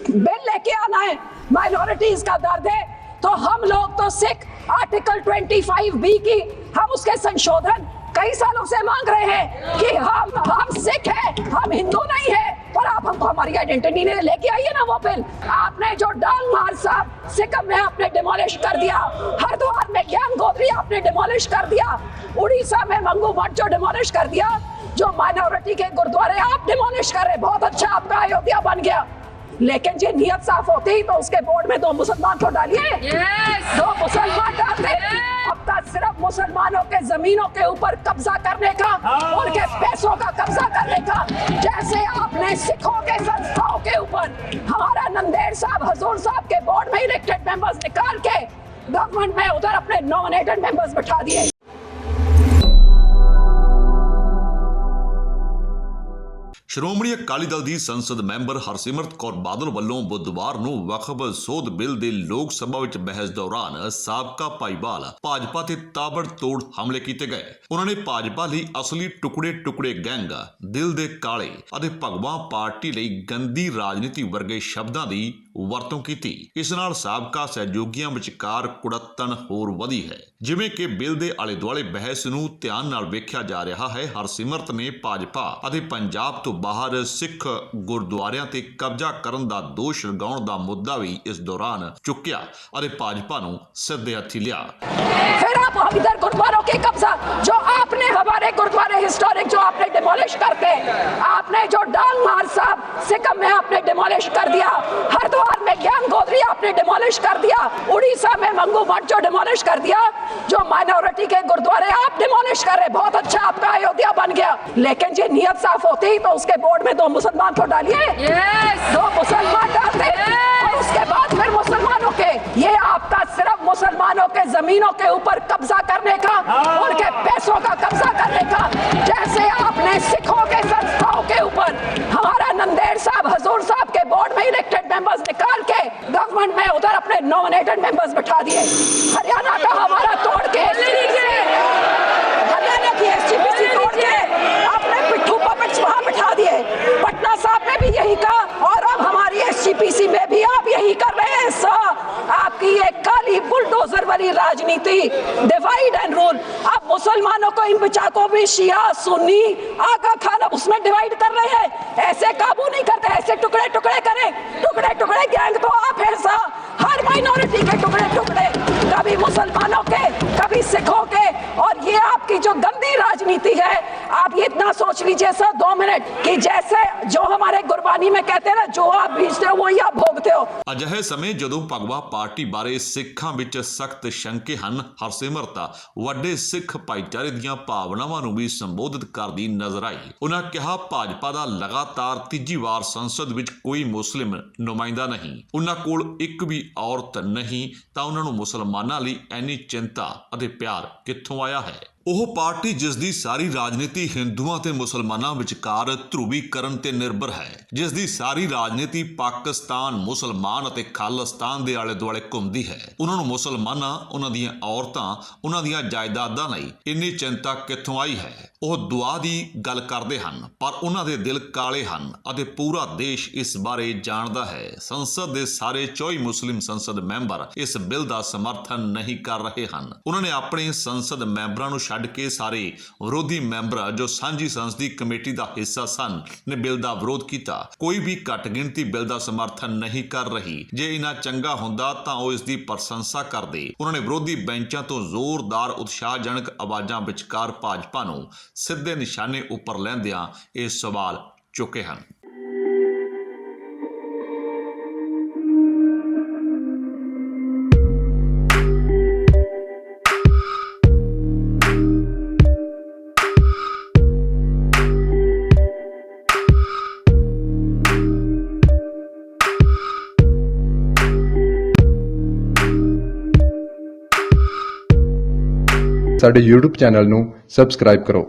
Bill लेके आना है, माइनॉरिटीज का दर्द है, तो हम लोग तो सिख आर्टिकल 25B की हम उसके संशोधन कई सालों से मांग रहे हैं कि हम सिख हैं, हम हिंदू नहीं है, पर आप हमको हमारी आइडेंटिटी नहीं लेके आइए ना वो बिल। आपने जो डांग मार साहब सिक्किम में आपने डिमोलिश कर दिया, हरिद्वार में ज्ञान गोत्री आपने डिमोलिश कर दिया, उड़ीसा में मंगू मठ जो डिमोलिश कर दिया, जो माइनॉरिटी के गुरुद्वारे आप डिमोलिश कर रहे, बहुत अच्छा आपका अयोध्या बन गया। लेकिन जो नियत साफ होती तो उसके बोर्ड में 2 मुसलमान को डालिए, 2 मुसलमान डालते। अब तक सिर्फ मुसलमानों के जमीनों के ऊपर कब्जा करने का, उनके पैसों का कब्जा करने का, जैसे आपने सिखों के संस्थाओं के ऊपर हमारा नंदेड़ साहब हजूर साहब के बोर्ड में इलेक्टेड मेंबर्स निकाल के गवर्नमेंट में उधर अपने नॉमिनेटेड मेंबर्स बैठा दिए। ਸ਼੍ਰੋਮਣੀ ਅਕਾਲੀ ਦਲ ਦੀ ਸੰਸਦ ਮੈਂਬਰ ਹਰਸਿਮਰਤ ਕੌਰ ਬਾਦਲ ਵੱਲੋਂ ਬੁੱਧਵਾਰ ਨੂੰ ਵਕਫ ਸੋਧ ਬਿੱਲ ਦੇ ਲੋਕ ਸਭਾ ਵਿੱਚ ਬਹਿਸ ਦੌਰਾਨ ਸਾਬਕਾ ਭਾਈਵਾਲ ਭਾਜਪਾ ਤੇ ਤਾਬੜਤੋੜ ਹਮਲੇ ਕੀਤੇ ਗਏ। ਉਹਨਾਂ ਨੇ ਭਾਜਪਾ ਲਈ ਅਸਲੀ ਟੁਕੜੇ ਗੈਂਗ, ਦਿਲ ਦੇ ਕਾਲੇ ਅਤੇ ਭਗਵਾਂ ਪਾਰਟੀ ਲਈ ਗੰਦੀ ਰਾਜਨੀਤੀ ਵਰਗੇ ਸ਼ਬਦਾਂ ਦੀ ਵਰਤੋਂ ਕੀਤੀ। ਇਸ ਨਾਲ ਸਾਬਕਾ ਸਹਿਯੋਗੀਆਂ ਵਿਚਕਾਰ ਕੁੜੱਤਣ ਹੋਰ ਵਧੀ ਹੈ। ਜਿਵੇਂ ਕਿ ਬਿੱਲ ਦੇ ਆਲੇ ਦੁਆਲੇ ਬਹਿਸ ਨੂੰ ਧਿਆਨ ਨਾਲ ਵੇਖਿਆ ਜਾ ਰਿਹਾ ਹੈ, ਹਰਸਿਮਰਤ ਨੇ ਭਾਜਪਾ ਅਤੇ ਪੰਜਾਬ ਤੋਂ ਬਾਹਰ ਸਿੱਖ ਗੁਰਦੁਆਰਿਆਂ ਤੇ ਕਬਜ਼ਾ ਕਰਨ ਦਾ ਦੋਸ਼ ਲਗਾਉਣ ਦਾ ਮੁੱਦਾ ਵੀ ਇਸ ਦੌਰਾਨ ਚੁੱਕਿਆ ਅਤੇ ਭਾਜਪਾ ਨੂੰ ਸਿੱਧੇ ਹੱਥੀ ਲਿਆ। फिर आप इधर गुरुद्वारों की कब्जा, जो आपने हमारे गुरुद्वारे हिस्टोरिक जो आपने डिमोलिश करते, आपने जो डांग मार साहब सिक्किम में आपने डिमोलिश कर दिया, हरिद्वार में ज्ञान गोत्री आपने डिमोलिश कर दिया, उड़ीसा में मंगू मठ जो डिमोलिश कर दिया, जो माइनॉरिटी के गुरुद्वारे आप डिमोलिश कर रहे, बहुत अच्छा आपका अयोध्या बन गया। लेकिन जो नियत साफ होती तो उसके बोर्ड में 2 मुसलमान को डालिए, 2 मुसलमान डालते, और उसके बाद फिर मुसलमानों के, ये आपका सिर्फ मुसलमानों के जमीनों के ऊपर कब्जा करने का, उनके पैसों का कब्जा करने का, जैसे आपने सिखों के संस्थाओं के ऊपर हमारा नंदेड़ साहब हजूर साहब के बोर्ड में इलेक्टेड मेंबर्स निकाल के गवर्नमेंट में उधर अपने नॉमिनेटेड मेंबर्स बैठा दिए। हरियाणा का हमारा तोड़ के, हरियाणा की SGPC तोड़ के आपने पिट्ठू पपेट्स वहां बैठा दिए। पटना साहब ने भी यही कहा और अब हमारी SGPC में भी आप यही कर रहे हैं। आपकी ये काली बुलडोजर वाली राजनीति, डिवाइड एंड रूल, आप मुसलमानों को इन बिचाकों में शिया सुन्नी आगा खान उसमें डिवाइड कर रहे हैं। ऐसे काबू नहीं करते, ऐसे टुकड़े करें, टुकड़े गैंग तो आप हैं सा, हर माइनॉरिटी के टुकड़े, कभी मुसलमानों के, कभी सिखों के, और ये आपकी जो गंदी राजनीति है, आप ये इतना सोच लीजिए सर 2 मिनट कि जैसे जो हमारे गुरबानी में कहते हैं ना, जो आप बीजते हो वही आप भोगते हो। ਅਜਿਹੇ ਸਮੇਂ ਜਦੋਂ ਭਗਵਾ ਪਾਰਟੀ ਬਾਰੇ ਸਿੱਖਾਂ ਵਿੱਚ ਸਖਤ ਸ਼ੰਕੇ ਹਨ, ਹਰਸਿਮਰਤ ਵੱਡੇ ਸਿੱਖ ਭਾਈਚਾਰੇ ਦੀਆਂ ਭਾਵਨਾਵਾਂ ਨੂੰ ਵੀ ਸੰਬੋਧਿਤ ਕਰਦੀ ਨਜ਼ਰ ਆਈ। ਉਹਨਾਂ ਕਿਹਾ ਭਾਜਪਾ ਦਾ ਲਗਾਤਾਰ ਤੀਜੀ ਵਾਰ ਸੰਸਦ ਵਿੱਚ ਕੋਈ ਮੁਸਲਿਮ ਨੁਮਾਇੰਦਾ ਨਹੀਂ, ਉਹਨਾਂ ਕੋਲ ਇੱਕ ਵੀ ਔਰਤ ਨਹੀਂ, ਤਾਂ ਉਹਨਾਂ ਨੂੰ ਮੁਸਲਮਾਨਾਂ ਲਈ ਇੰਨੀ ਚਿੰਤਾ ਅਤੇ ਪਿਆਰ ਕਿੱਥੋਂ ਆਇਆ ਹੈ। ਉਹ ਪਾਰਟੀ ਜਿਸ ਦੀ ਸਾਰੀ ਰਾਜਨੀਤੀ ਹਿੰਦੂਆਂ ਤੇ ਮੁਸਲਮਾਨਾਂ ਵਿਚਕਾਰ ਧਰੁਵੀਕਰਨ ਤੇ ਨਿਰਭਰ ਹੈ, ਜਿਸ ਦੀ ਸਾਰੀ ਰਾਜਨੀਤੀ ਪਾਕਿਸਤਾਨ, ਮੁਸਲਮਾਨ ਅਤੇ ਖਾਲਿਸਤਾਨ ਦੇ ਆਲੇ ਦੁਆਲੇ ਘੁੰਮਦੀ ਹੈ, ਉਹਨਾਂ ਨੂੰ ਮੁਸਲਮਾਨਾਂ, ਉਹਨਾਂ ਦੀਆਂ ਔਰਤਾਂ, ਉਹਨਾਂ ਦੀਆਂ ਜਾਇਦਾਦਾਂ ਲਈ ਇੰਨੀ ਚਿੰਤਾ ਕਿੱਥੋਂ ਆਈ ਹੈ। ਉਹ ਦੁਆ ਦੀ ਗੱਲ ਕਰਦੇ ਹਨ, ਪਰ ਉਹਨਾਂ ਦੇ ਦਿਲ ਕਾਲੇ ਹਨ ਅਤੇ ਪੂਰਾ ਦੇਸ਼ ਇਸ ਬਾਰੇ ਜਾਣਦਾ ਹੈ। ਸੰਸਦ ਦੇ ਸਾਰੇ 24 ਮੁਸਲਿਮ ਸੰਸਦ ਮੈਂਬਰ ਇਸ ਬਿੱਲ ਦਾ ਸਮਰਥਨ ਨਹੀਂ ਕਰ ਰਹੇ ਹਨ। ਉਹਨਾਂ ਨੇ ਆਪਣੇ ਸੰਸਦ ਮੈਂਬਰਾਂ ਨੂੰ ਛੱਡ ਕੇ ਸਾਰੇ ਵਿਰੋਧੀ ਮੈਂਬਰ ਜੋ ਸਾਂਝੀ ਸੰਸਦੀ ਕਮੇਟੀ ਦਾ ਹਿੱਸਾ ਸਨ ਨੇ ਬਿੱਲ ਦਾ ਵਿਰੋਧ ਕੀਤਾ। ਕੋਈ ਵੀ ਘੱਟ ਗਿਣਤੀ ਬਿੱਲ ਦਾ ਸਮਰਥਨ ਨਹੀਂ ਕਰ ਰਹੀ। ਜੇ ਇਹਨਾਂ ਚੰਗਾ ਹੁੰਦਾ ਤਾਂ ਉਹ ਇਸ ਦੀ ਪ੍ਰਸ਼ੰਸਾ ਕਰਦੇ। ਉਹਨਾਂ ਨੇ ਵਿਰੋਧੀ ਬੈਂਚਾਂ ਤੋਂ ਜ਼ੋਰਦਾਰ ਉਤਸ਼ਾਹਜਨਕ ਆਵਾਜ਼ਾਂ ਵਿਚਕਾਰ ਭਾਜਪਾ ਨੂੰ ਸਿੱਧੇ ਨਿਸ਼ਾਨੇ ਉੱਪਰ ਲੈਂਦਿਆਂ ਇਹ ਸਵਾਲ ਚੁੱਕੇ ਹਨ। ਸਾਡੇ YouTube ਚੈਨਲ ਨੂੰ ਸਬਸਕ੍ਰਾਈਬ ਕਰੋ।